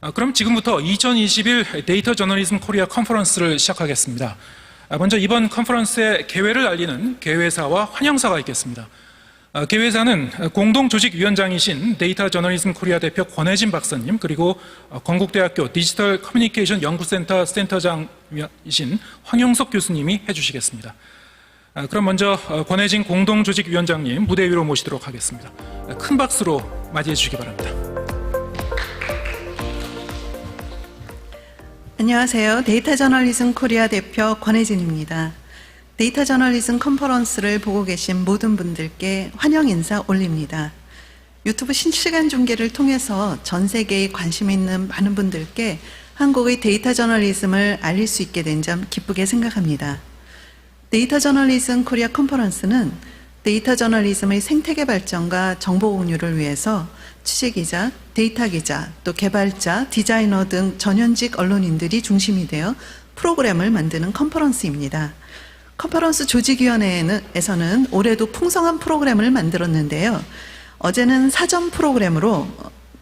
그럼 지금부터 2021 데이터 저널리즘 코리아 컨퍼런스를 시작하겠습니다. 먼저 이번 컨퍼런스의 개회를 알리는 개회사와 환영사가 있겠습니다. 개회사는 공동조직위원장이신 데이터 저널리즘 코리아 대표 권혜진 박사님, 그리고 건국대학교 디지털 커뮤니케이션 연구센터 센터장이신 황영석 교수님이 해주시겠습니다. 그럼 먼저 권혜진 공동조직위원장님 무대 위로 모시도록 하겠습니다. 큰 박수로 맞이해 주시기 바랍니다. 안녕하세요. 데이터 저널리즘 코리아 대표 권혜진입니다. 데이터 저널리즘 컨퍼런스를 보고 계신 모든 분들께 환영 인사 올립니다. 유튜브 실시간 중계를 통해서 전 세계에 관심 있는 많은 분들께 한국의 데이터 저널리즘을 알릴 수 있게 된 점 기쁘게 생각합니다. 데이터 저널리즘 코리아 컨퍼런스는 데이터 저널리즘의 생태계 발전과 정보 공유를 위해서 취재기자, 데이터 기자, 또 개발자, 디자이너 등 전현직 언론인들이 중심이 되어 프로그램을 만드는 컨퍼런스입니다. 컨퍼런스 조직위원회에서는 올해도 풍성한 프로그램을 만들었는데요. 어제는 사전 프로그램으로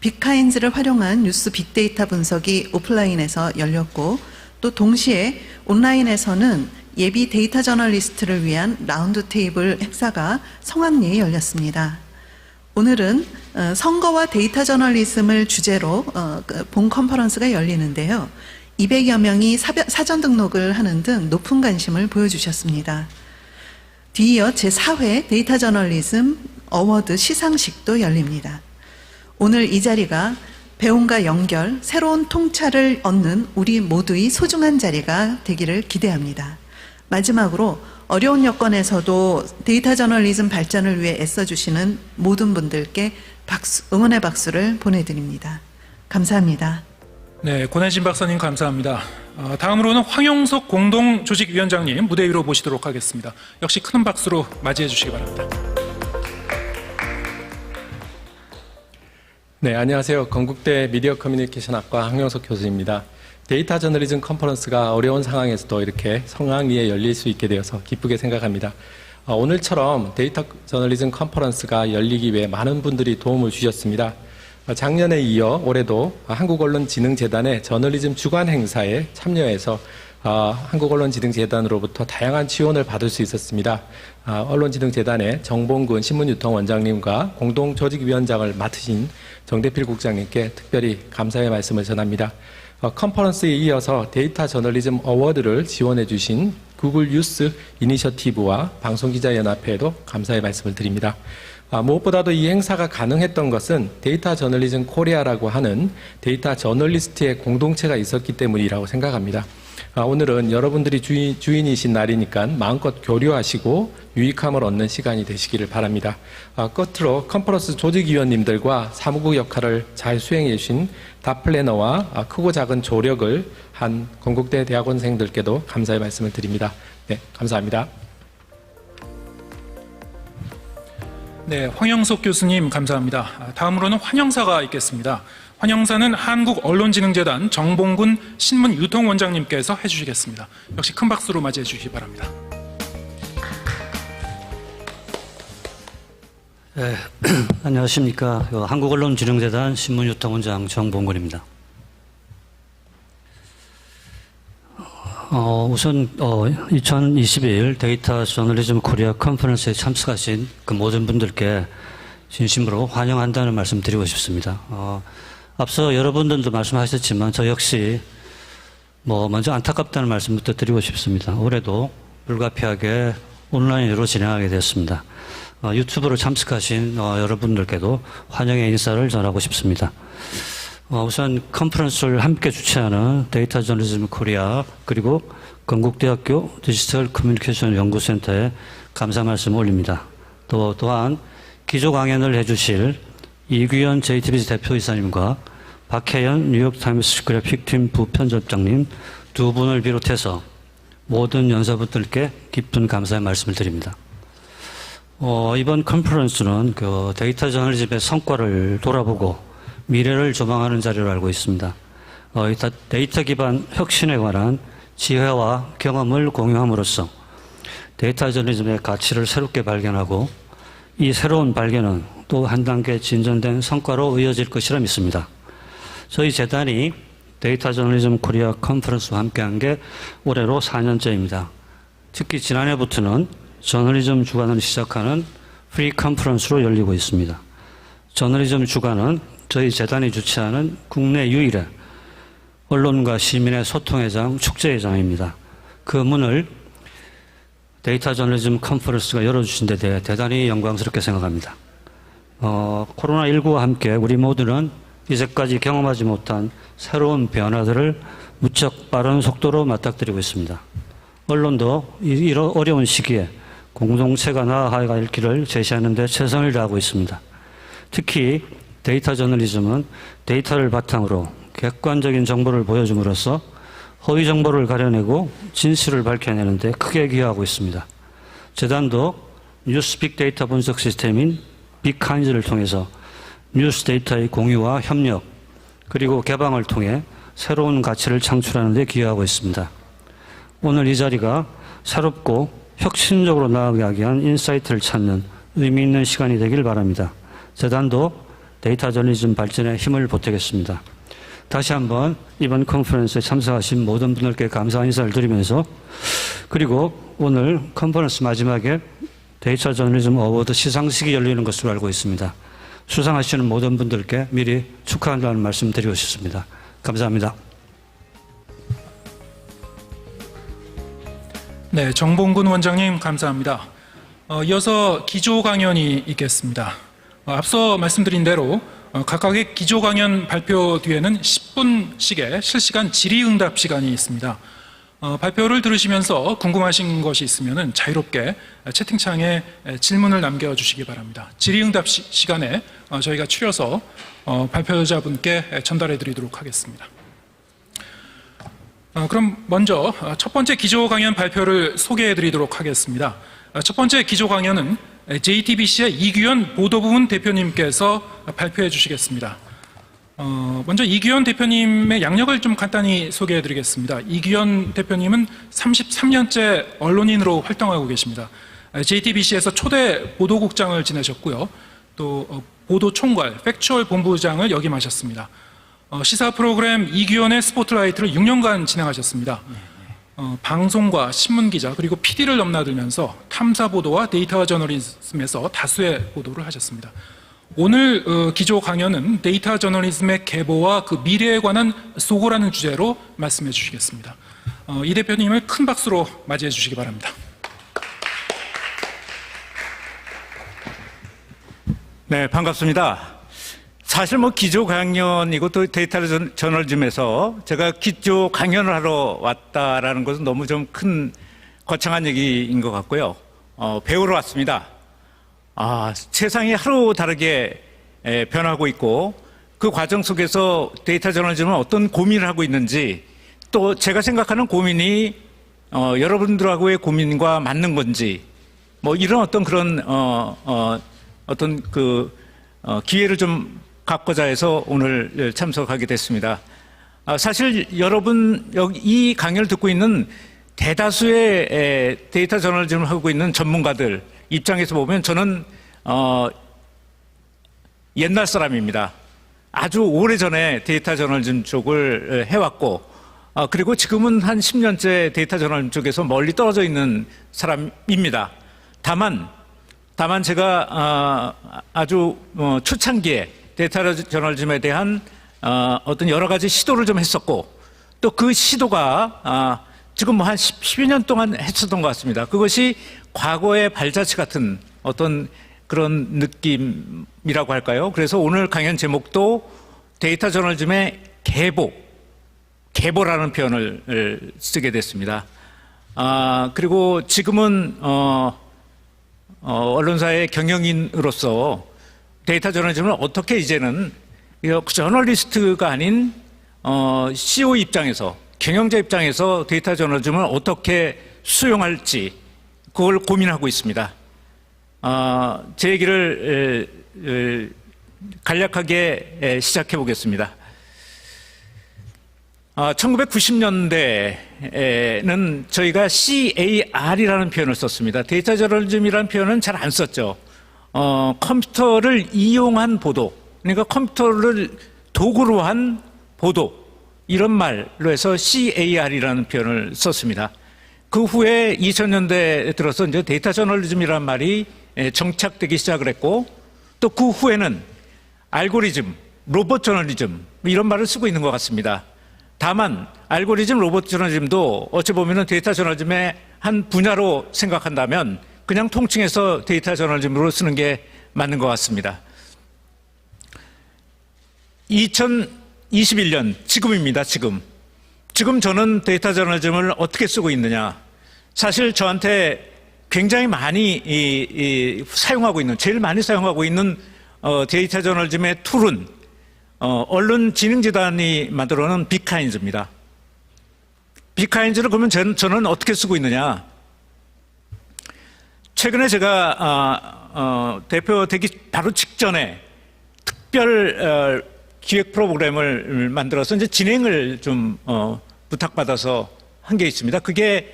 빅카인즈를 활용한 뉴스 빅데이터 분석이 오프라인에서 열렸고, 또 동시에 온라인에서는 예비 데이터 저널리스트를 위한 라운드 테이블 행사가 성황리에 열렸습니다. 오늘은 선거와 데이터 저널리즘을 주제로 본 컨퍼런스가 열리는데요. 200여 명이 사전 등록을 하는 등 높은 관심을 보여주셨습니다. 뒤이어 제4회 데이터 저널리즘 어워드 시상식도 열립니다. 오늘 이 자리가 배움과 연결, 새로운 통찰을 얻는 우리 모두의 소중한 자리가 되기를 기대합니다. 마지막으로 어려운 여건에서도 데이터 저널리즘 발전을 위해 애써주시는 모든 분들께 응원의 박수를 보내드립니다. 감사합니다. 네, 권혜진 박사님 감사합니다. 다음으로는 황영석 공동조직위원장님 무대 위로 모시도록 하겠습니다. 역시 큰 박수로 맞이해 주시기 바랍니다. 네, 안녕하세요. 건국대 미디어 커뮤니케이션학과 황영석 교수입니다. 데이터 저널리즘 컨퍼런스가 어려운 상황에서도 이렇게 성황리에 열릴 수 있게 되어서 기쁘게 생각합니다. 오늘처럼 데이터 저널리즘 컨퍼런스가 열리기 위해 많은 분들이 도움을 주셨습니다. 작년에 이어 올해도 한국언론진흥재단의 저널리즘 주간 행사에 참여해서 한국언론진흥재단으로부터 다양한 지원을 받을 수 있었습니다. 언론진흥재단의 정봉근 신문유통원장님과 공동조직위원장을 맡으신 정대필 국장님께 특별히 감사의 말씀을 전합니다. 컨퍼런스에 이어서 데이터 저널리즘 어워드를 지원해 주신 구글 뉴스 이니셔티브와 방송기자연합회에도 감사의 말씀을 드립니다. 무엇보다도 이 행사가 가능했던 것은 데이터 저널리즘 코리아라고 하는 데이터 저널리스트의 공동체가 있었기 때문이라고 생각합니다. 오늘은 여러분들이 주인이신 날이니까 마음껏 교류하시고 유익함을 얻는 시간이 되시기를 바랍니다. 끝으로 컨퍼런스 조직위원님들과 사무국 역할을 잘 수행해 주신 다플래너와 크고 작은 조력을 한 건국대 대학원생들께도 감사의 말씀을 드립니다. 네, 감사합니다. 네, 황영석 교수님 감사합니다. 다음으로는 환영사가 있겠습니다. 환영사는 한국언론진흥재단 정봉근 신문유통원장님께서 해주시겠습니다. 역시 큰 박수로 맞이해 주시기 바랍니다. 네, 안녕하십니까. 한국언론진흥재단 신문유통원장 정봉근입니다. 우선 2021 데이터 저널리즘 코리아 컨퍼런스에 참석하신 그 모든 분들께 진심으로 환영한다는 말씀 드리고 싶습니다. 앞서 여러분들도 말씀하셨지만 저 역시 먼저 안타깝다는 말씀부터 드리고 싶습니다. 올해도 불가피하게 온라인으로 진행하게 되었습니다. 유튜브로 참석하신 여러분들께도 환영의 인사를 전하고 싶습니다. 우선 컨퍼런스를 함께 주최하는 데이터 저널리즘 코리아 그리고 건국대학교 디지털 커뮤니케이션 연구센터에 감사 말씀 올립니다. 또한 기조 강연을 해주실 이규현 JTBC 대표이사님과 박혜연 뉴욕타임스 그래픽팀 부편집장님 두 분을 비롯해서 모든 연사분들께 깊은 감사의 말씀을 드립니다. 이번 컨퍼런스는 데이터 저널리즘의 성과를 돌아보고 미래를 조망하는 자리로 알고 있습니다. 데이터 기반 혁신에 관한 지혜와 경험을 공유함으로써 데이터 저널리즘의 가치를 새롭게 발견하고 이 새로운 발견은 또 한 단계 진전된 성과로 이어질 것이라 믿습니다. 저희 재단이 데이터 저널리즘 코리아 컨퍼런스와 함께한 게 올해로 4년째입니다. 특히 지난해부터는 저널리즘 주간을 시작하는 프리 컨퍼런스로 열리고 있습니다. 저널리즘 주간은 저희 재단이 주최하는 국내 유일의 언론과 시민의 소통의 장, 축제의 장입니다. 그 문을 데이터 저널리즘 컨퍼런스가 열어주신 데 대해 대단히 영광스럽게 생각합니다. 코로나19와 함께 우리 모두는 이제까지 경험하지 못한 새로운 변화들을 무척 빠른 속도로 맞닥뜨리고 있습니다. 언론도 이런 어려운 시기에 공동체가 나아갈 길을 제시하는 데 최선을 다하고 있습니다. 특히 데이터 저널리즘은 데이터를 바탕으로 객관적인 정보를 보여줌으로써 허위 정보를 가려내고 진실을 밝혀내는 데 크게 기여하고 있습니다. 재단도 뉴스 빅데이터 분석 시스템인 빅카인즈를 통해서 뉴스 데이터의 공유와 협력 그리고 개방을 통해 새로운 가치를 창출하는 데 기여하고 있습니다. 오늘 이 자리가 새롭고 혁신적으로 나아가기 위한 인사이트를 찾는 의미 있는 시간이 되길 바랍니다. 재단도 데이터 저널리즘 발전에 힘을 보태겠습니다. 다시 한번 이번 컨퍼런스에 참석하신 모든 분들께 감사 인사를 드리면서 그리고 오늘 컨퍼런스 마지막에 데이터 저널리즘 어워드 시상식이 열리는 것으로 알고 있습니다. 수상하시는 모든 분들께 미리 축하한다는 말씀 드리고 싶습니다. 감사합니다. 네, 정봉근 원장님 감사합니다. 이어서 기조 강연이 있겠습니다. 앞서 말씀드린 대로 각각의 기조 강연 발표 뒤에는 10분씩의 실시간 질의응답 시간이 있습니다. 발표를 들으시면서 궁금하신 것이 있으면 자유롭게 채팅창에 질문을 남겨주시기 바랍니다. 질의응답 시간에 저희가 추려서 발표자분께 전달해 드리도록 하겠습니다. 그럼 먼저 첫 번째 기조 강연 발표를 소개해 드리도록 하겠습니다. 첫 번째 기조 강연은 JTBC의 이규현 보도부문 대표님께서 발표해 주시겠습니다. 먼저 이규현 대표님의 양력을 좀 간단히 소개해 드리겠습니다. 이규현 대표님은 33년째 언론인으로 활동하고 계십니다. JTBC에서 초대 보도국장을 지내셨고요. 또 보도총괄, 팩추얼 본부장을 역임하셨습니다. 시사 프로그램 이규현의 스포트라이트를 6년간 진행하셨습니다. 방송과 신문기자 그리고 PD를 넘나들면서 탐사보도와 데이터 저널리즘에서 다수의 보도를 하셨습니다. 오늘 기조 강연은 데이터 저널리즘의 계보와 그 미래에 관한 소고라는 주제로 말씀해 주시겠습니다. 이 대표님을 큰 박수로 맞이해 주시기 바랍니다. 네, 반갑습니다. 사실 기조 강연이고 또 데이터 저널리즘에서 제가 기조 강연을 하러 왔다라는 것은 너무 좀 큰 거창한 얘기인 것 같고요. 배우러 왔습니다. 세상이 하루 다르게 변하고 있고 그 과정 속에서 데이터 저널리즘은 어떤 고민을 하고 있는지 또 제가 생각하는 고민이 여러분들하고의 고민과 맞는 건지 이런 어떤 그런 어떤 기회를 좀 갖고자 해서 오늘 참석하게 됐습니다. 사실 여러분 이 강연을 듣고 있는 대다수의 데이터 저널리즘을 하고 있는 전문가들 입장에서 보면 저는 옛날 사람입니다. 아주 오래전에 데이터 저널리즘 쪽을 해왔고 그리고 지금은 한 10년째 데이터 저널리즘 쪽에서 멀리 떨어져 있는 사람입니다. 다만 제가 아주 초창기에 데이터 저널리즘에 대한 어떤 여러 가지 시도를 좀 했었고 또 그 시도가 지금 한 10여 년 동안 했었던 것 같습니다. 그것이 과거의 발자취 같은 어떤 그런 느낌이라고 할까요? 그래서 오늘 강연 제목도 데이터 저널리즘의 계보라는 표현을 쓰게 됐습니다. 그리고 지금은 언론사의 경영인으로서 데이터 저널리즘을 어떻게 이제는 저널리스트가 아닌 CEO 입장에서 경영자 입장에서 데이터 저널리즘을 어떻게 수용할지 그걸 고민하고 있습니다. 제 얘기를 간략하게 시작해 보겠습니다. 1990년대에는 저희가 CAR이라는 표현을 썼습니다. 데이터 저널리즘이라는 표현은 잘 안 썼죠. 컴퓨터를 이용한 보도, 그러니까 컴퓨터를 도구로 한 보도 이런 말로 해서 CAR이라는 표현을 썼습니다. 그 후에 2000년대에 들어서 이제 데이터 저널리즘이라는 말이 정착되기 시작을 했고 또 그 후에는 알고리즘, 로봇 저널리즘 이런 말을 쓰고 있는 것 같습니다. 다만 알고리즘, 로봇 저널리즘도 어찌 보면 데이터 저널리즘의 한 분야로 생각한다면 그냥 통칭해서 데이터 저널리즘으로 쓰는 게 맞는 것 같습니다. 2021년 지금입니다. 지금 저는 데이터 저널리즘을 어떻게 쓰고 있느냐. 사실 저한테 굉장히 많이 사용하고 있는, 제일 많이 사용하고 있는 데이터 저널리즘의 툴은 언론진흥재단이 만들어놓은 빅카인즈입니다. 빅카인즈를 그러면 저는 어떻게 쓰고 있느냐. 최근에 제가 대표되기 바로 직전에 특별 기획 프로그램을 만들어서 이제 진행을 좀 부탁받아서 한 게 있습니다. 그게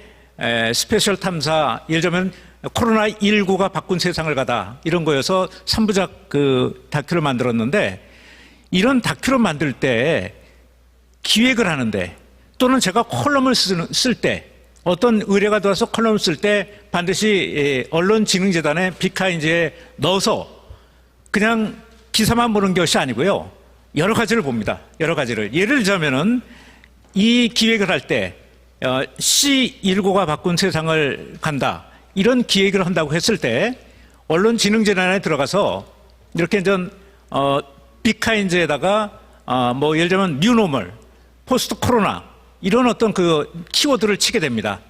스페셜 탐사, 예를 들면 코로나19가 바꾼 세상을 가다 이런 거여서 3부작 그 다큐를 만들었는데 이런 다큐를 만들 때 기획을 하는데 또는 제가 컬럼을 쓸 때 어떤 의뢰가 들어와서 컬럼을 쓸 때 반드시 언론진흥재단의 빅카인즈에 넣어서 그냥 기사만 보는 것이 아니고요. 여러 가지를 봅니다. 여러 가지를. 예를 들자면은 이 기획을 할 때 C19가 바꾼 세상을 간다. 이런 기획을 한다고 했을 때 언론진흥재단에 들어가서 이렇게 전 빅카인즈에다가 뭐 예를 들면 뉴노멀, 포스트 코로나 이런 어떤 그 키워드를 치게 됩니다.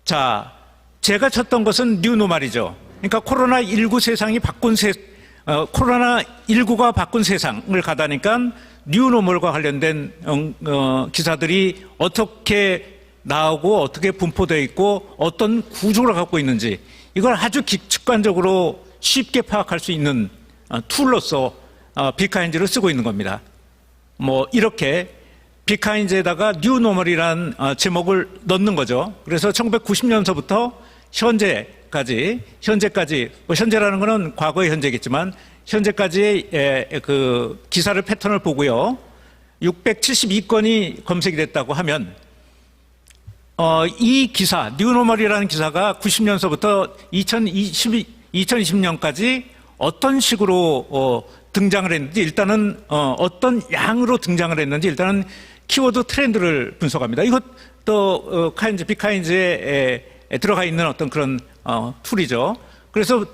자, 제가 쳤던 것은 뉴노멀이죠. 그러니까 코로나19 세상이 바꾼 코로나19가 바꾼 세상을 가다니까 뉴노멀과 관련된 기사들이 어떻게 나오고 어떻게 분포되어 있고 어떤 구조를 갖고 있는지 이걸 아주 직관적으로 쉽게 파악할 수 있는 툴로서 빅카인즈를 쓰고 있는 겁니다. 뭐 이렇게 빅카인즈에다가 뉴노멀이라는 제목을 넣는 거죠. 그래서 1990년서부터 현재까지 뭐 현재라는 것은 과거의 현재겠지만 현재까지의 그 기사를 패턴을 보고요. 672건이 검색이 됐다고 하면 이 기사 뉴노멀이라는 기사가 90년서부터 2020년까지 어떤 식으로 등장을 했는지 일단은 어떤 양으로 등장을 했는지 일단은 키워드 트렌드를 분석합니다. 이것도 빅카인즈에 들어가 있는 어떤 그런 툴이죠. 그래서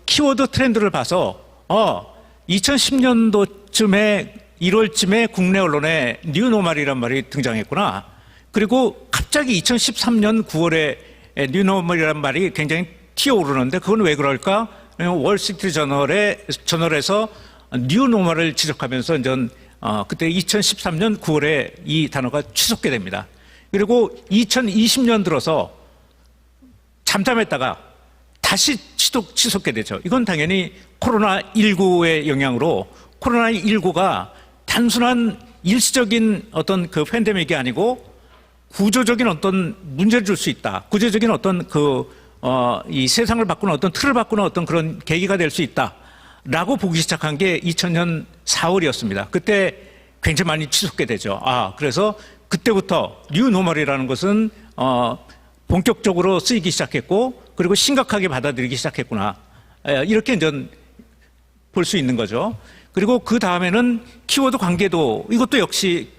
키워드 트렌드를 봐서 2010년도쯤에 1월쯤에 국내 언론에 뉴노멀이란 말이 등장했구나. 그리고 갑자기 2013년 9월에 뉴노멀이란 말이 굉장히 튀어오르는데 그건 왜 그럴까? 월스트리트 저널에서 뉴노멀을 지적하면서 그때 2013년 9월에 이 단어가 취소게 됩니다. 그리고 2020년 들어서 잠잠했다가 다시 치솟게 되죠. 이건 당연히 코로나19의 영향으로 코로나19가 단순한 일시적인 어떤 그 팬데믹이 아니고 구조적인 어떤 문제를 줄 수 있다. 구조적인 어떤 이 세상을 바꾸는 어떤 틀을 바꾸는 어떤 그런 계기가 될 수 있다. 라고 보기 시작한 게 2000년 4월이었습니다. 그때 굉장히 많이 치솟게 되죠. 그래서 그때부터 뉴노멀이라는 것은 본격적으로 쓰이기 시작했고 그리고 심각하게 받아들이기 시작했구나. 이렇게 볼 수 있는 거죠. 그리고 그 다음에는 키워드 관계도 이것도 역시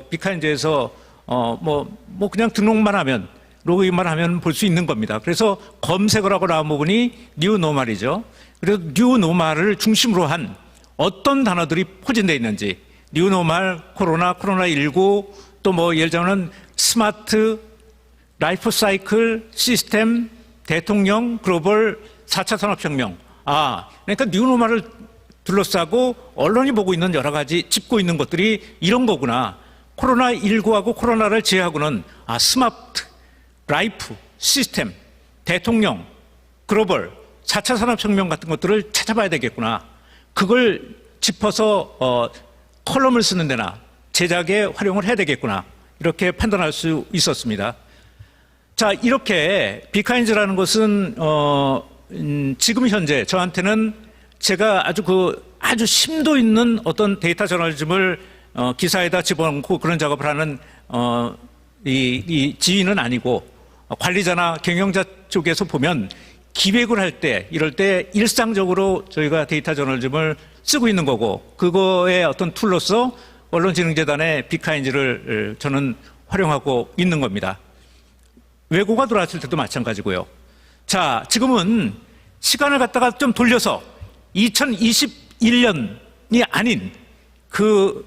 빅카인즈에서 뭐 그냥 등록만 하면 로그인만 하면 볼 수 있는 겁니다. 그래서 검색을 하고 나온 부분이 뉴노멀이죠. 그래서 뉴노멀을 중심으로 한 어떤 단어들이 포진되어 있는지 뉴노멀, 코로나19 또 뭐 예를 들면 스마트, 라이프 사이클, 시스템, 대통령, 글로벌, 4차 산업혁명. 그러니까 뉴노멀을 둘러싸고 언론이 보고 있는 여러 가지 짚고 있는 것들이 이런 거구나. 코로나19하고 코로나를 제외하고는 스마트, 라이프, 시스템, 대통령, 글로벌, 4차 산업혁명 같은 것들을 찾아봐야 되겠구나. 그걸 짚어서 컬럼을 쓰는 데나 제작에 활용을 해야 되겠구나. 이렇게 판단할 수 있었습니다. 자, 이렇게 빅카인즈라는 것은 지금 현재 저한테는 제가 아주 심도 있는 어떤 데이터 저널리즘을 기사에다 집어넣고 그런 작업을 하는 이 지인은 아니고 관리자나 경영자 쪽에서 보면 기획을 할 때 이럴 때 일상적으로 저희가 데이터 저널리즘을 쓰고 있는 거고 그거의 어떤 툴로서 언론진흥재단의 비카인지를 저는 활용하고 있는 겁니다. 외고가 들어왔을 때도 마찬가지고요. 자, 지금은 시간을 갖다가 좀 돌려서 2021년이 아닌 그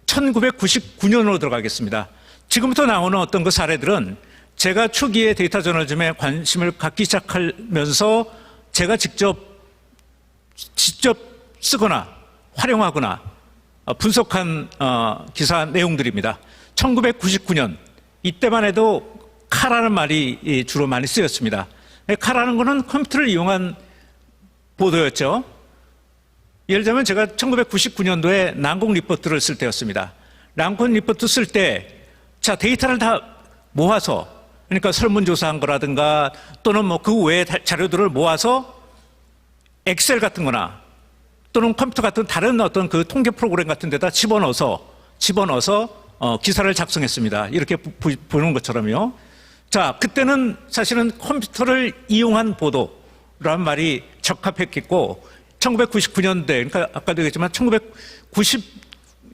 1999년으로 들어가겠습니다. 지금부터 나오는 어떤 그 사례들은 제가 초기에 데이터 저널리즘에 관심을 갖기 시작하면서 제가 직접 쓰거나 활용하거나 분석한 기사 내용들입니다. 1999년 이때만 해도 카라는 말이 주로 많이 쓰였습니다. 카라는 거는 컴퓨터를 이용한 보도였죠. 예를 들면 제가 1999년도에 랑콩 리포트를 쓸 때였습니다. 랑콩 리포트 쓸 때 자, 데이터를 다 모아서 그러니까 설문조사한 거라든가 또는 뭐 그 외의 자료들을 모아서 엑셀 같은 거나 또는 컴퓨터 같은 다른 어떤 그 통계 프로그램 같은 데다 집어넣어서 기사를 작성했습니다. 이렇게 보는 것처럼요. 자, 그때는 사실은 컴퓨터를 이용한 보도라는 말이 적합했겠고 1999년대, 그러니까 아까도 얘기했지만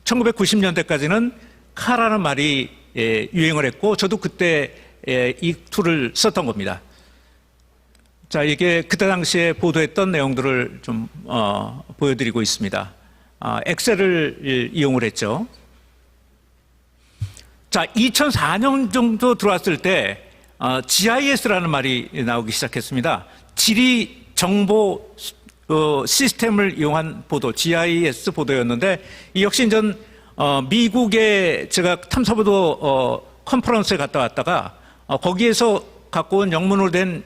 1990년대까지는 카라는 말이 유행을 했고 저도 그때 이 툴을 썼던 겁니다. 자, 이게 그때 당시에 보도했던 내용들을 좀 보여드리고 있습니다. 엑셀을 이용을 했죠. 자, 2004년 정도 들어왔을 때 GIS라는 말이 나오기 시작했습니다. 지리 정보 시스템을 이용한 보도, GIS 보도였는데 이 역시 이제 미국에 제가 탐사보도 컨퍼런스에 갔다 왔다가 거기에서 갖고 온 영문으로 된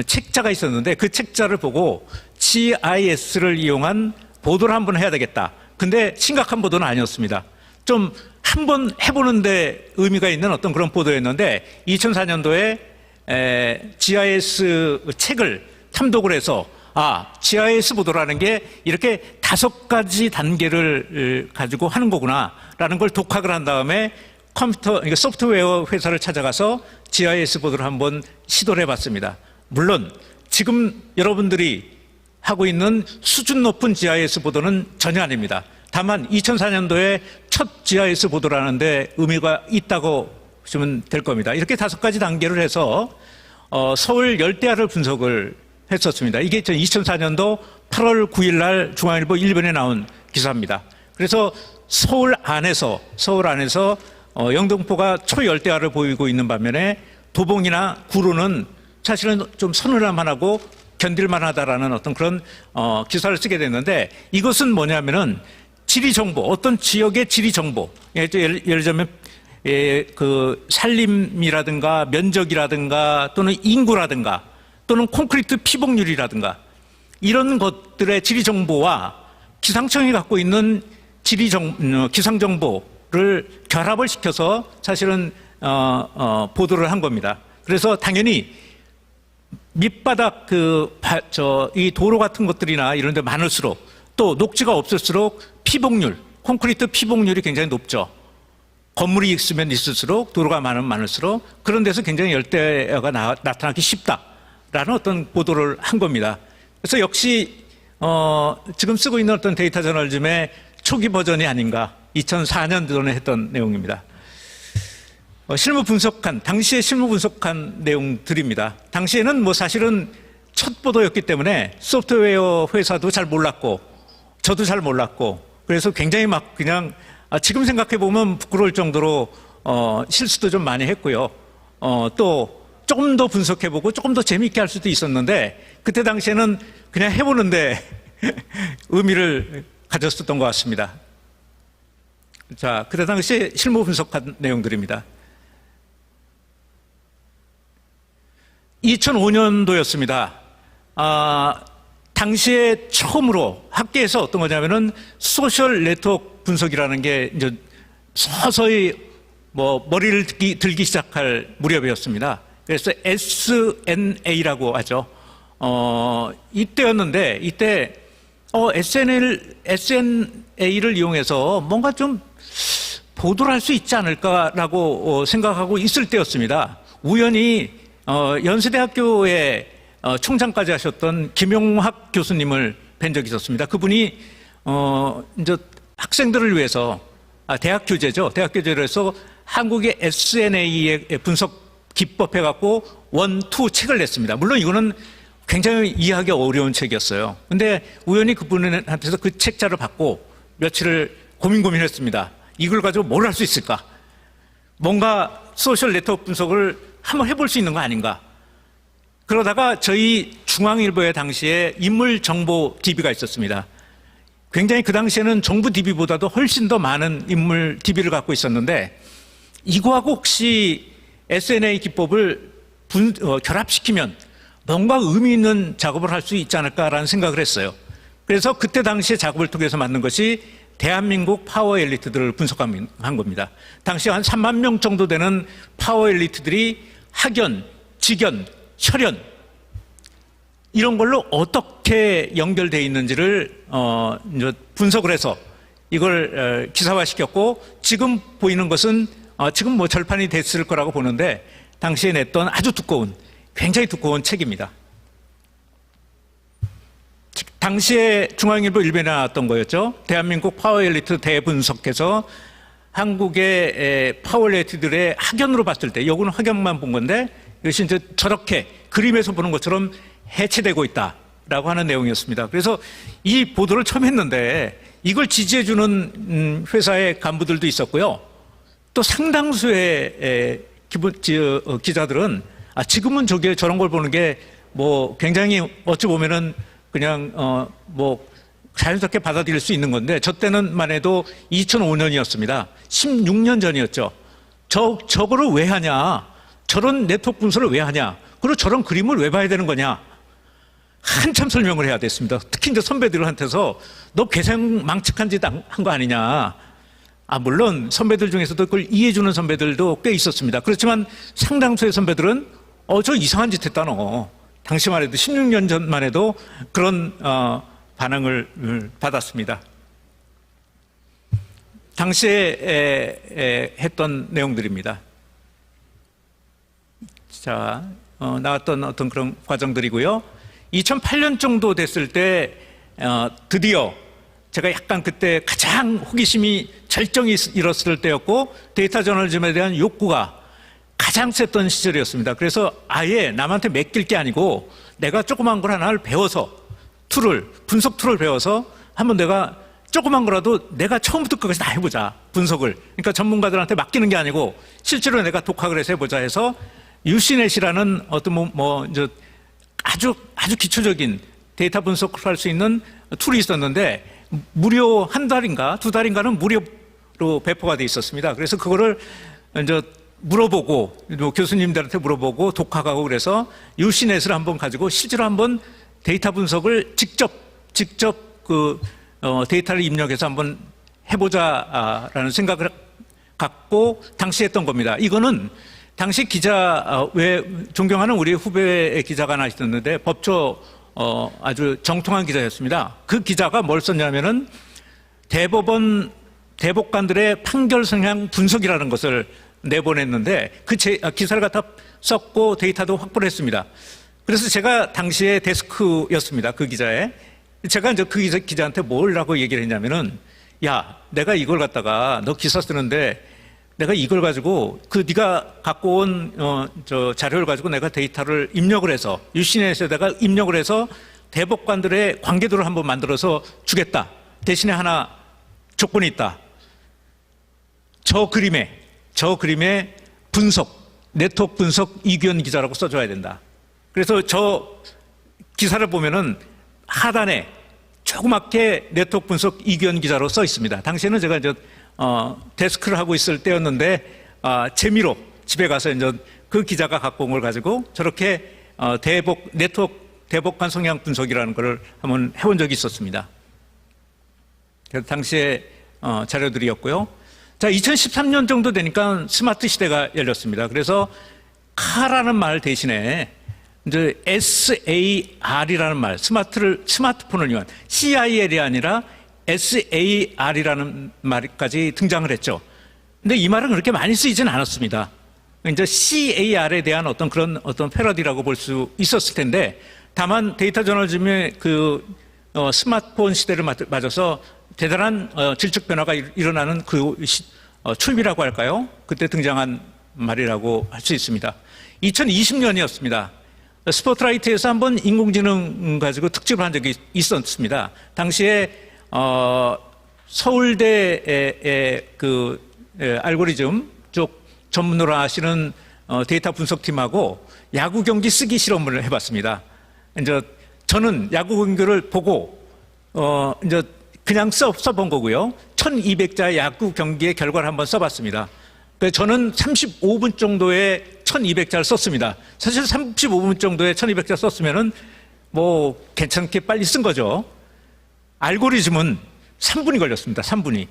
책자가 있었는데 그 책자를 보고 GIS를 이용한 보도를 한번 해야 되겠다. 근데 심각한 보도는 아니었습니다. 좀 한번 해보는데 의미가 있는 어떤 그런 보도였는데 2004년도에 GIS 책을 탐독을 해서 GIS 보도라는 게 이렇게 5가지 단계를 가지고 하는 거구나라는 걸 독학을 한 다음에 그러니까 소프트웨어 회사를 찾아가서 GIS 보도를 한번 시도를 해봤습니다. 물론 지금 여러분들이 하고 있는 수준 높은 GIS 보도는 전혀 아닙니다. 다만 2004년도에 첫 GIS 보도라는데 의미가 있다고 보시면 될 겁니다. 이렇게 5가지 단계를 해서 서울 열대야를 분석을 했었습니다. 이게 2004년도 8월 9일 날 중앙일보 1면에 나온 기사입니다. 그래서 서울 안에서 영등포가 초열대야를 보이고 있는 반면에 도봉이나 구로는 사실은 좀 서늘함만 하고 견딜만하다라는 어떤 그런 기사를 쓰게 됐는데 이것은 뭐냐면은 지리 정보, 어떤 지역의 지리 정보, 예를 들면 그 산림이라든가 면적이라든가 또는 인구라든가 또는 콘크리트 피복률이라든가 이런 것들의 지리 정보와 기상청이 갖고 있는 기상 정보를 결합을 시켜서 사실은 보도를 한 겁니다. 그래서 당연히 밑바닥 이 도로 같은 것들이나 이런 데 많을수록 또 녹지가 없을수록 피복률, 콘크리트 피복률이 굉장히 높죠. 건물이 있으면 있을수록 도로가 많을수록 그런 데서 굉장히 열대야가 나타나기 쉽다라는 어떤 보도를 한 겁니다. 그래서 역시 지금 쓰고 있는 어떤 데이터 저널리즘의 초기 버전이 아닌가 2004년도에 했던 내용입니다. 당시에 실무 분석한 내용들입니다. 당시에는 뭐 사실은 첫 보도였기 때문에 소프트웨어 회사도 잘 몰랐고 저도 잘 몰랐고 그래서 굉장히 막 그냥 지금 생각해 보면 부끄러울 정도로 실수도 좀 많이 했고요. 또 조금 더 분석해 보고 조금 더 재미있게 할 수도 있었는데 그때 당시에는 그냥 해보는데 의미를 가졌었던 것 같습니다. 자, 그때 당시에 실무 분석한 내용들입니다. 2005년도였습니다. 당시에 처음으로 학계에서 어떤 거냐면은 소셜 네트워크 분석이라는 게 이제 서서히 머리를 들기 시작할 무렵이었습니다. 그래서 SNA라고 하죠. 이때였는데 이때 SNA를 이용해서 뭔가 좀 보도를 할 수 있지 않을까라고 생각하고 있을 때였습니다. 우연히 연세대학교의 총장까지 하셨던 김용학 교수님을 뵌 적이 있었습니다. 그분이 이제 학생들을 위해서 대학 교재죠. 대학 교재로 해서 한국의 SNA의 분석 기법 해갖고 1, 2 책을 냈습니다. 물론 이거는 굉장히 이해하기 어려운 책이었어요. 근데 우연히 그분한테서 그 책자를 받고 며칠을 고민했습니다. 이걸 가지고 뭘 할 수 있을까? 뭔가 소셜 네트워크 분석을 한번 해볼 수 있는 거 아닌가? 그러다가 저희 중앙일보의 당시에 인물정보 DB가 있었습니다. 굉장히 그 당시에는 정부 DB보다도 훨씬 더 많은 인물 DB를 갖고 있었는데 이거하고 혹시 SNA 기법을 결합시키면 뭔가 의미 있는 작업을 할 수 있지 않을까라는 생각을 했어요. 그래서 그때 당시에 작업을 통해서 만든 것이 대한민국 파워 엘리트들을 분석한 겁니다. 당시 한 3만 명 정도 되는 파워 엘리트들이 학연, 직연, 혈연 이런 걸로 어떻게 연결되어 있는지를 이제 분석을 해서 이걸 기사화시켰고 지금 보이는 것은 지금 뭐 절판이 됐을 거라고 보는데 당시에 냈던 아주 두꺼운 굉장히 두꺼운 책입니다. 당시에 중앙일보 일면에 나왔던 거였죠. 대한민국 파워 엘리트 대분석해서 한국의 파워 엘리트들의 학연으로 봤을 때, 요거는 학연만 본 건데 이것이 이제 저렇게 그림에서 보는 것처럼 해체되고 있다라고 하는 내용이었습니다. 그래서 이 보도를 처음 했는데 이걸 지지해주는 회사의 간부들도 있었고요. 또 상당수의 기자들은 지금은 저런 걸 보는 게 뭐 굉장히 어찌 보면은 그냥 뭐 자연스럽게 받아들일 수 있는 건데 저 때는만 해도 2005년이었습니다. 16년 전이었죠. 저거를 왜 하냐? 저런 네트워크 분석을 왜 하냐? 그리고 저런 그림을 왜 봐야 되는 거냐? 한참 설명을 해야 됐습니다. 특히 이제 선배들한테서 너 괴생망측한 짓 한 거 아니냐? 물론 선배들 중에서도 그걸 이해해주는 선배들도 꽤 있었습니다. 그렇지만 상당수의 선배들은 저 이상한 짓 했다 너. 당시만 해도 16년 전만 해도 그런 반응을 받았습니다. 당시에 했던 내용들입니다. 자, 나왔던 어떤 그런 과정들이고요. 2008년 정도 됐을 때 드디어 제가 약간 그때 가장 호기심이 절정이 일었을 때였고 데이터 저널리즘에 대한 욕구가 가장 셌던 시절이었습니다. 그래서 아예 남한테 맡길 게 아니고 내가 조그만 걸 하나를 배워서 분석 툴을 배워서 한번 내가 조그만 거라도 내가 처음부터 끝까지 다 해보자. 분석을. 그러니까 전문가들한테 맡기는 게 아니고 실제로 내가 독학을 해서 해보자 해서 유시넷이라는 어떤 이제 아주 기초적인 데이터 분석을 할 수 있는 툴이 있었는데 무료 한 달인가 두 달인가는 무료로 배포가 돼 있었습니다. 그래서 그거를 이제 물어보고 교수님들한테 물어보고 독학하고 그래서 유시넷을 한번 가지고 실제로 한번 데이터 분석을 직접 데이터를 입력해서 한번 해보자라는 생각을 갖고 당시 했던 겁니다. 이거는 당시 기자 존경하는 우리 후배 기자가 하나 있었는데 법조 아주 정통한 기자였습니다. 그 기자가 뭘 썼냐면은 대법관들의 판결 성향 분석이라는 것을 내보냈는데 그 기사를 갖다 썼고 데이터도 확보를 했습니다. 그래서 제가 당시에 데스크였습니다. 그 기자에. 제가 이제 그 기자한테 뭐라고 얘기를 했냐면은 야, 내가 이걸 갖다가 너 기사 쓰는데 내가 이걸 가지고 네가 갖고 온 자료를 가지고 내가 데이터를 입력을 해서 유시넷에다가 입력을 해서 대법관들의 관계도를 한번 만들어서 주겠다. 대신에 하나 조건이 있다. 저 그림에 네트워크 분석 이규현 기자라고 써줘야 된다. 그래서 저 기사를 보면은 하단에 조그맣게 네트워크 분석 이규현 기자로 써 있습니다. 당시에는 제가 이제 데스크를 하고 있을 때였는데 재미로 집에 가서 이제 그 기자가 갖고 온 걸 가지고 저렇게 네트워크 대법관 성향 분석이라는 걸 한번 해본 적이 있었습니다. 그래서 당시에 자료들이었고요. 자, 2013년 정도 되니까 스마트 시대가 열렸습니다. 그래서 카라는 말 대신에 이제 SAR이라는 말, 스마트폰을 이용한 CIL이 아니라 SAR이라는 말까지 등장을 했죠. 근데 이 말은 그렇게 많이 쓰이진 않았습니다. 이제 CAR에 대한 어떤 그런 어떤 패러디라고 볼 수 있었을 텐데, 다만 데이터 저널리즘의 스마트폰 시대를 맞아서 대단한 질적 변화가 일어나는 춤이라고 할까요? 그때 등장한 말이라고 할 수 있습니다. 2020년이었습니다. 스포트라이트에서 한번 인공지능 가지고 특집을 한 적이 있었습니다. 당시에 서울대의 알고리즘 쪽 전문으로 하시는 데이터 분석팀하고 야구 경기 쓰기 실험을 해봤습니다. 이제 저는 야구 경기를 보고 이제 그냥 써본 거고요. 1200자 야구 경기의 결과를 한번 써봤습니다. 그래서 저는 35분 정도의 1200자를 썼습니다. 사실 35분 정도의 1200자 썼으면은 뭐 괜찮게 빨리 쓴 거죠. 알고리즘은 3분이 걸렸습니다. 3분이.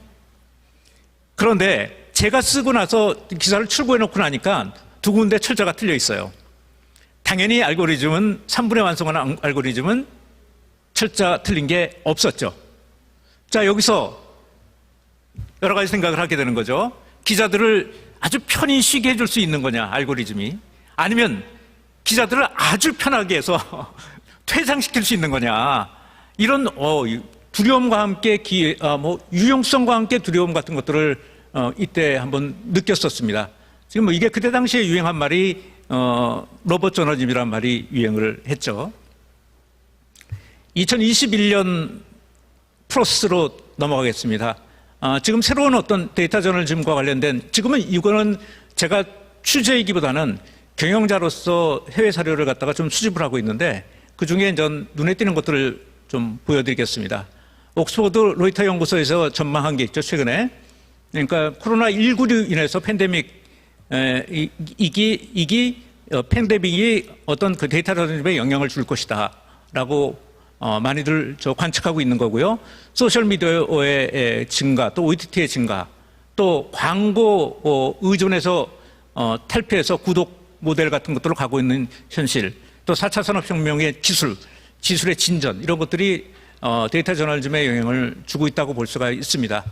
그런데 제가 쓰고 나서 기사를 출고해 놓고 나니까 두 군데 철자가 틀려 있어요. 당연히 알고리즘은 3분에 완성한 알고리즘은 철자 틀린 게 없었죠. 자, 여기서 여러 가지 생각을 하게 되는 거죠. 기자들을 아주 편히 쉬게 해줄 수 있는 거냐, 알고리즘이. 아니면 기자들을 아주 편하게 해서 퇴장시킬 수 있는 거냐. 이런 두려움과 함께 유용성과 함께 두려움 같은 것들을 이때 한번 느꼈었습니다. 지금 이게 그때 당시에 유행한 말이 로봇 저널리즘이라는 말이 유행을 했죠. 2021년 플러스로 넘어가겠습니다. 지금 새로운 어떤 데이터 저널리즘과 관련된, 지금은 이거는 제가 취재이기보다는 경영자로서 해외 사료를 갖다가 좀 수집을 하고 있는데, 그 중에 전 눈에 띄는 것들을 좀 보여드리겠습니다. 옥스퍼드 로이터 연구소에서 전망한 게 있죠, 최근에. 그러니까 코로나19로 인해서 팬데믹이 어떤 그 데이터 저널리즘에 영향을 줄 것이다 라고 많이들 관측하고 있는 거고요. 소셜미디어의 증가, 또 OTT의 증가, 또 광고 의존에서 탈피해서 구독 모델 같은 것들로 가고 있는 현실, 또 4차 산업혁명의 기술의 진전, 이런 것들이 데이터 저널리즘에 영향을 주고 있다고 볼 수가 있습니다.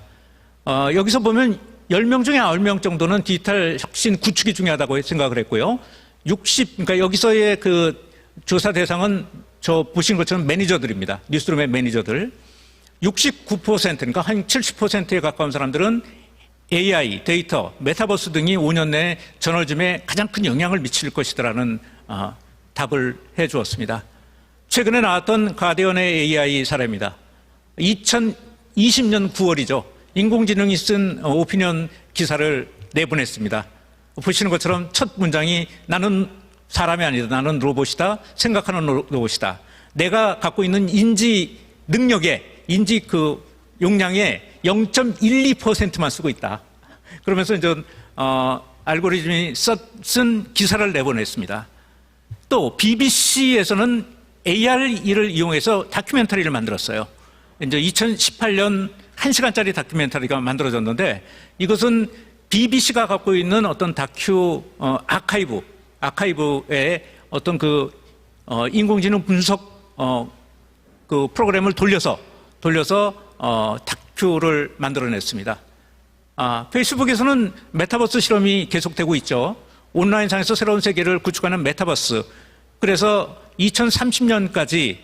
여기서 보면 10명 중에 9명 정도는 디지털 혁신 구축이 중요하다고 생각을 했고요. 그러니까 여기서의 그 조사 대상은 저 보신 것처럼 매니저들입니다. 뉴스룸의 매니저들. 69%, 그러니까 한 70%에 가까운 사람들은 AI, 데이터, 메타버스 등이 5년 내에 저널리즘에 가장 큰 영향을 미칠 것이라는 답을 해 주었습니다. 최근에 나왔던 가디언의 AI 사례입니다. 2020년 9월이죠. 인공지능이 쓴 오피니언 기사를 내보냈습니다. 보시는 것처럼 첫 문장이 나는 사람이 아니다. 나는 로봇이다. 생각하는 로봇이다. 내가 갖고 있는 인지 능력의, 인지 용량의 0.12%만 쓰고 있다. 그러면서 이제, 알고리즘이 쓴 기사를 내보냈습니다. 또, BBC에서는 AR을 이용해서 다큐멘터리를 만들었어요. 이제 2018년 1시간짜리 다큐멘터리가 만들어졌는데, 이것은 BBC가 갖고 있는 어떤 다큐, 아카이브의 어떤 인공지능 분석, 프로그램을 돌려서 다큐를 만들어냈습니다. 페이스북에서는 메타버스 실험이 계속되고 있죠. 온라인상에서 새로운 세계를 구축하는 메타버스. 그래서 2030년까지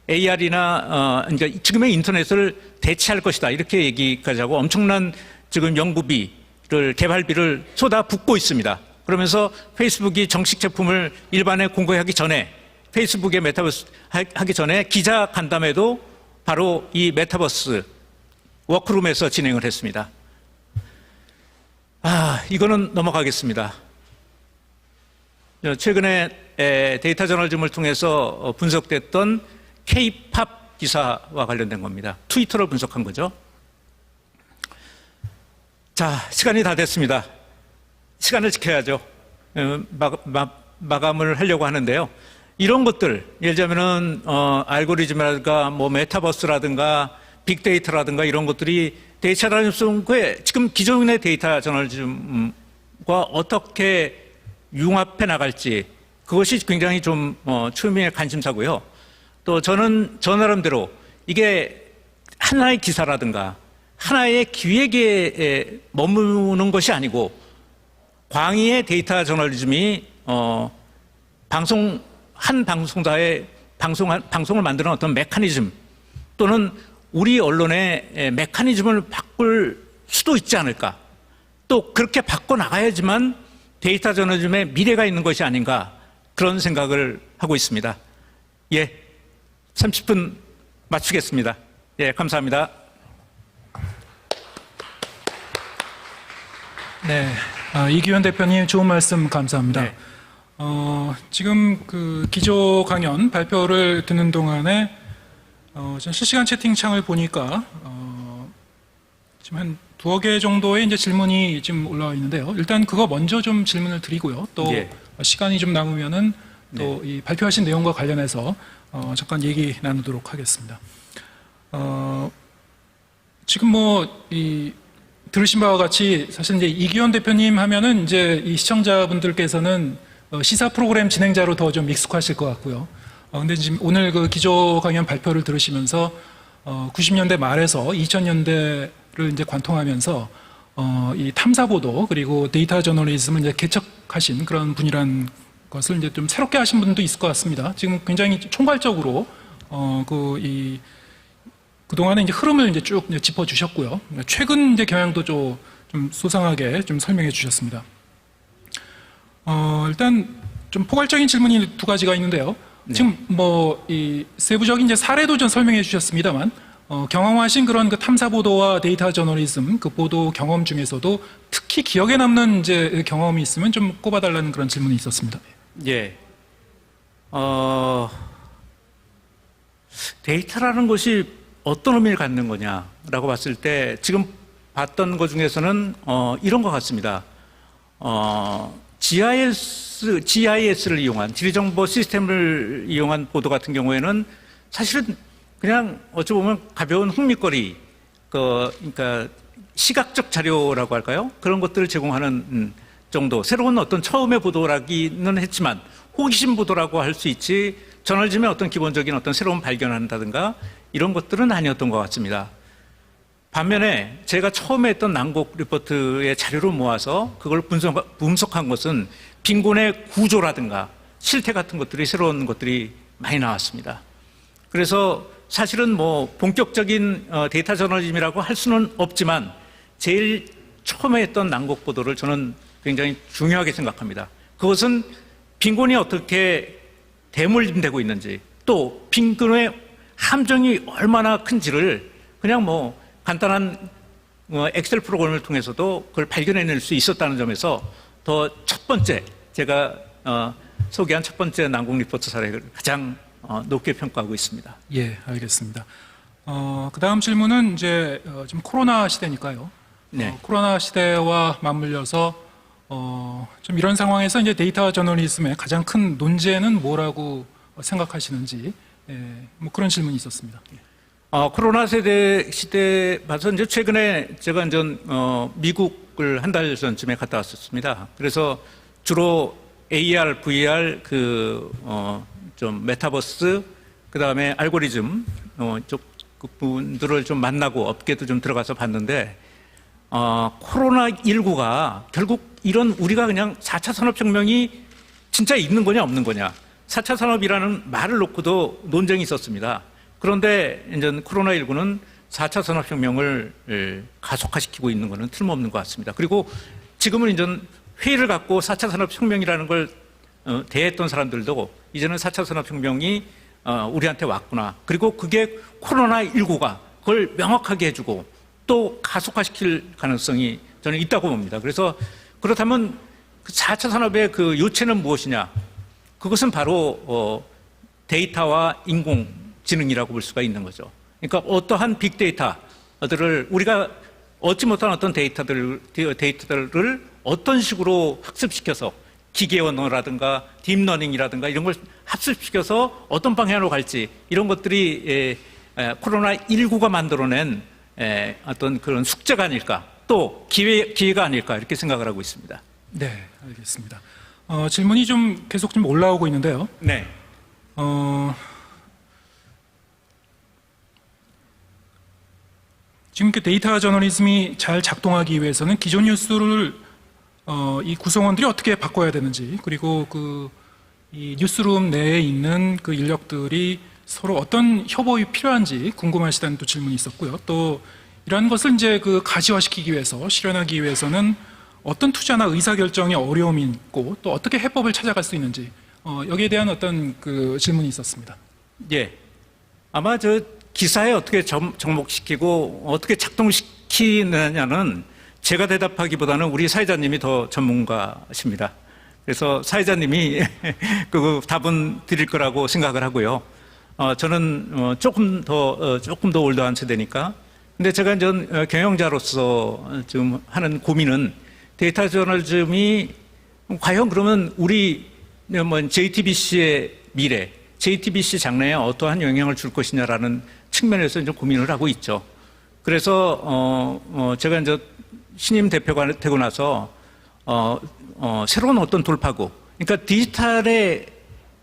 AR이나, 그러니까 지금의 인터넷을 대체할 것이다. 이렇게 얘기까지 하고 엄청난 지금 연구비를, 개발비를 쏟아붓고 있습니다. 그러면서 페이스북이 정식 제품을 일반에 공개하기 전에, 페이스북의 메타버스 하기 전에 기자 간담회도 바로 이 메타버스 워크룸에서 진행을 했습니다. 이거는 넘어가겠습니다. 최근에 데이터 저널리즘을 통해서 분석됐던 K-팝 기사와 관련된 겁니다. 트위터를 분석한 거죠. 자, 시간이 다 됐습니다. 시간을 지켜야죠. 마감을 하려고 하는데요. 이런 것들, 예를 들자면은 알고리즘이라든가 메타버스라든가 빅데이터라든가 이런 것들이 데이터 저널리즘에 지금 기존의 데이터 저널리즘과 어떻게 융합해 나갈지, 그것이 굉장히 좀 초미의 관심사고요. 또 저는 저 나름대로 이게 하나의 기사라든가 하나의 기획에 머무는 것이 아니고 광의의 데이터 저널리즘이 한 방송사의 방송을 만드는 어떤 메커니즘 또는 우리 언론의 메커니즘을 바꿀 수도 있지 않을까. 또 그렇게 바꿔 나가야지만 데이터 저널리즘의 미래가 있는 것이 아닌가 그런 생각을 하고 있습니다. 예, 30분 마치겠습니다. 예, 감사합니다. 네, 이기현 대표님 좋은 말씀 감사합니다. 네. 지금 그 기조 강연 발표를 듣는 동안에 전 실시간 채팅창을 보니까 지금 한 2개 정도의 이제 질문이 지금 올라와 있는데요. 일단 그거 먼저 좀 질문을 드리고요. 또 예. 시간이 좀 남으면은 또 이 발표하신 내용과 관련해서 잠깐 얘기 나누도록 하겠습니다. 지금 뭐 이 들으신 바와 같이 사실 이제 이기현 대표님 하면은 이제 이 시청자분들께서는 시사 프로그램 진행자로 더 좀 익숙하실 것 같고요. 근데 지금 오늘 그 기조 강연 발표를 들으시면서 90년대 말에서 2000년대를 이제 관통하면서 이 탐사 보도 그리고 데이터 저널리즘을 이제 개척하신 그런 분이란 것을 이제 좀 새롭게 하신 분도 있을 것 같습니다. 지금 굉장히 총괄적으로 그동안에 이제 흐름을 이제 쭉 이제 짚어주셨고요. 최근 이제 경향도 좀 소상하게 좀 설명해 주셨습니다. 일단 좀 포괄적인 질문이 2가지가 있는데요. 네. 지금 뭐 이 세부적인 이제 사례도 좀 설명해 주셨습니다만, 경험하신 그런 그 탐사 보도와 데이터 저널리즘 그 보도 경험 중에서도 특히 기억에 남는 이제 경험이 있으면 좀 꼽아달라는 그런 질문이 있었습니다. 예. 데이터라는 것이 어떤 의미를 갖는 거냐라고 봤을 때 지금 봤던 것 중에서는 이런 것 같습니다. GIS를 이용한 지리정보 시스템을 이용한 보도 같은 경우에는 사실은 그냥 어찌 보면 가벼운 흥미거리, 그러니까 시각적 자료라고 할까요? 그런 것들을 제공하는 정도. 새로운 어떤 처음의 보도라기는 했지만 호기심 보도라고 할 수 있지. 저널리즘의 어떤 기본적인 어떤 새로운 발견을 한다든가 이런 것들은 아니었던 것 같습니다. 반면에 제가 처음에 했던 난곡 리포트의 자료를 모아서 그걸 분석한 것은 빈곤의 구조라든가 실태 같은 것들이 새로운 것들이 많이 나왔습니다. 그래서 사실은 뭐 본격적인 데이터 저널리즘이라고 할 수는 없지만 제일 처음에 했던 난곡 보도를 저는 굉장히 중요하게 생각합니다. 그것은 빈곤이 어떻게 대물림되고 있는지 또 빈곤의 함정이 얼마나 큰지를 그냥 뭐 간단한 엑셀 프로그램을 통해서도 그걸 발견해낼 수 있었다는 점에서 더 첫 번째 제가 소개한 첫 번째 난곡 리포트 사례를 가장 높게 평가하고 있습니다. 예, 알겠습니다. 그 다음 질문은 이제 지금 코로나 시대니까요. 네. 코로나 시대와 맞물려서 좀 이런 상황에서 이제 데이터 저널리즘의 가장 큰 논제는 뭐라고 생각하시는지 뭐 그런 질문이 있었습니다. 코로나 시대 봐서 이제 최근에 제가 이제 미국을 한 달 전쯤에 갔다 왔었습니다. 그래서 주로 AR, VR 좀 메타버스 그다음에 알고리즘 쪽 분들을 좀 만나고 업계도 좀 들어가서 봤는데 코로나19가 결국 이런 우리가 그냥 4차 산업혁명이 진짜 있는 거냐 없는 거냐 4차 산업이라는 말을 놓고도 논쟁이 있었습니다. 그런데 이제 코로나19는 4차 산업혁명을 가속화시키고 있는 것은 틀림없는 것 같습니다. 그리고 지금은 이제 회의를 갖고 4차 산업혁명이라는 걸 대했던 사람들도 이제는 4차 산업혁명이 우리한테 왔구나. 그리고 그게 코로나19가 그걸 명확하게 해주고 또 가속화시킬 가능성이 저는 있다고 봅니다. 그래서 그렇다면 그 4차 산업의 그 요체는 무엇이냐? 그것은 바로 데이터와 인공지능이라고 볼 수가 있는 거죠. 그러니까 어떠한 빅데이터들을 우리가 얻지 못한 어떤 데이터들을 어떤 식으로 학습시켜서 기계 언어라든가 딥러닝이라든가 이런 걸 학습시켜서 어떤 방향으로 갈지 이런 것들이 코로나19가 만들어낸 어떤 그런 숙제가 아닐까 또 기회가 아닐까 이렇게 생각을 하고 있습니다. 네, 알겠습니다. 질문이 좀 계속 좀 올라오고 있는데요. 네. 지금 그 데이터 저널리즘이 잘 작동하기 위해서는 기존 뉴스를 이 구성원들이 어떻게 바꿔야 되는지, 그리고 이 뉴스룸 내에 있는 그 인력들이 서로 어떤 협업이 필요한지 궁금하시다는 또 질문이 있었고요. 또 이러한 것을 이제 가시화시키기 위해서, 실현하기 위해서는 어떤 투자나 의사결정에 어려움이 있고 또 어떻게 해법을 찾아갈 수 있는지 여기에 대한 어떤 질문이 있었습니다. 예. 아마 저 기사에 어떻게 접목시키고 어떻게 작동시키느냐는 제가 대답하기보다는 우리 사회자님이 더 전문가십니다. 그래서 사회자님이 그 답은 드릴 거라고 생각을 하고요. 저는 조금 더 올드한 세대니까. 근데 제가 이제 경영자로서 지금 하는 고민은 데이터 저널리즘이 과연 그러면 우리 JTBC의 미래, JTBC 장래에 어떠한 영향을 줄 것이냐라는 측면에서 이제 고민을 하고 있죠. 그래서 제가 이제 신임 대표가 되고 나서 새로운 어떤 돌파구, 그러니까 디지털의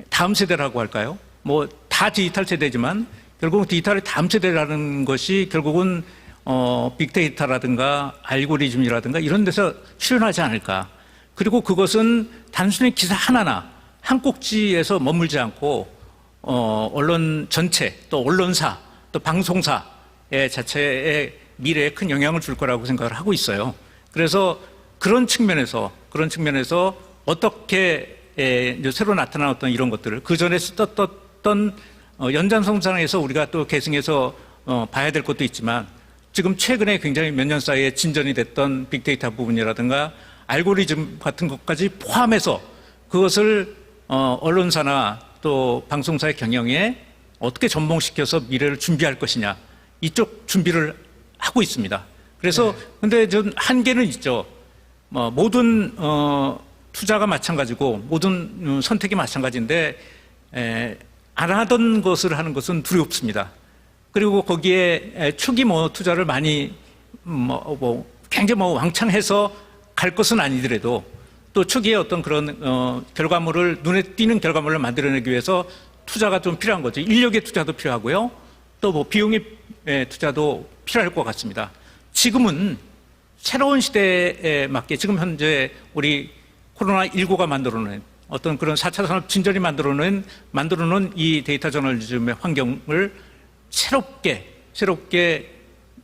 다음 세대라고 할까요? 뭐 다 디지털 세대지만 결국 디지털의 다음 세대라는 것이 결국은 빅데이터라든가 알고리즘이라든가 이런 데서 출현하지 않을까. 그리고 그것은 단순히 기사 하나나 한 꼭지에서 머물지 않고 언론 전체, 또 언론사, 또 방송사의 자체의 미래에 큰 영향을 줄 거라고 생각을 하고 있어요. 그래서 그런 측면에서 어떻게 이제 새로 나타난 어떤 이런 것들을 그 전에 썼던 연장선상에서 우리가 또 계승해서 봐야 될 것도 있지만 지금 최근에 굉장히 몇 년 사이에 진전이 됐던 빅데이터 부분이라든가 알고리즘 같은 것까지 포함해서 그것을 언론사나 또 방송사의 경영에 어떻게 접목시켜서 미래를 준비할 것이냐 이쪽 준비를 하고 있습니다. 그래서 근데 좀 한계는 있죠. 모든 투자가 마찬가지고 모든 선택이 마찬가지인데 안 하던 것을 하는 것은 두렵습니다. 그리고 거기에 초기 투자를 많이 굉장히 왕창 해서 갈 것은 아니더라도 또 초기에 어떤 그런 결과물을 눈에 띄는 결과물을 만들어내기 위해서 투자가 좀 필요한 거죠. 인력의 투자도 필요하고요. 또 비용의 투자도 필요할 것 같습니다. 지금은 새로운 시대에 맞게 지금 현재 우리 코로나19가 만들어낸 어떤 그런 4차 산업 진전이 만들어놓은 이 데이터 저널리즘의 환경을 새롭게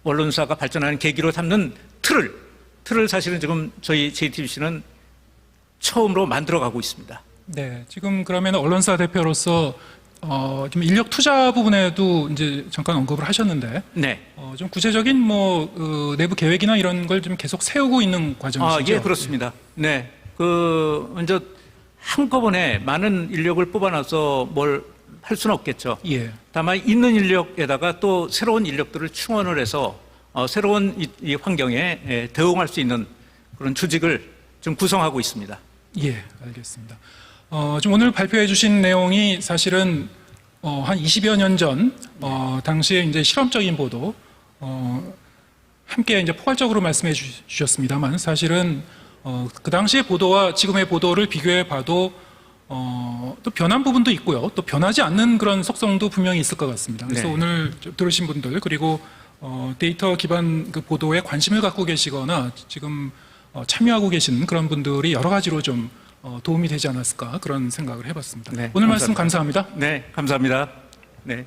언론사가 발전하는 계기로 삼는 틀을 사실은 지금 저희 JTBC는 처음으로 만들어가고 있습니다. 네, 지금 그러면 언론사 대표로서 좀 인력 투자 부분에도 이제 잠깐 언급을 하셨는데, 네. 좀 구체적인 내부 계획이나 이런 걸 좀 계속 세우고 있는 과정이시죠? 예, 그렇습니다. 네, 이제 한꺼번에 많은 인력을 뽑아놔서 뭘 할 수는 없겠죠. 예. 다만 있는 인력에다가 또 새로운 인력들을 충원을 해서 새로운 이 환경에 대응할 수 있는 그런 조직을 좀 구성하고 있습니다. 예, 알겠습니다. 좀 오늘 발표해 주신 내용이 사실은 한 20여 년 전 당시에 이제 실험적인 보도 함께 이제 포괄적으로 말씀해 주셨습니다만 사실은 그 당시의 보도와 지금의 보도를 비교해 봐도 또 변한 부분도 있고요. 또 변하지 않는 그런 속성도 분명히 있을 것 같습니다. 그래서 네. 오늘 들으신 분들 그리고 데이터 기반 그 보도에 관심을 갖고 계시거나 지금 참여하고 계신 그런 분들이 여러 가지로 좀 도움이 되지 않았을까 그런 생각을 해봤습니다. 네, 오늘 말씀 감사합니다. 네, 감사합니다. 네.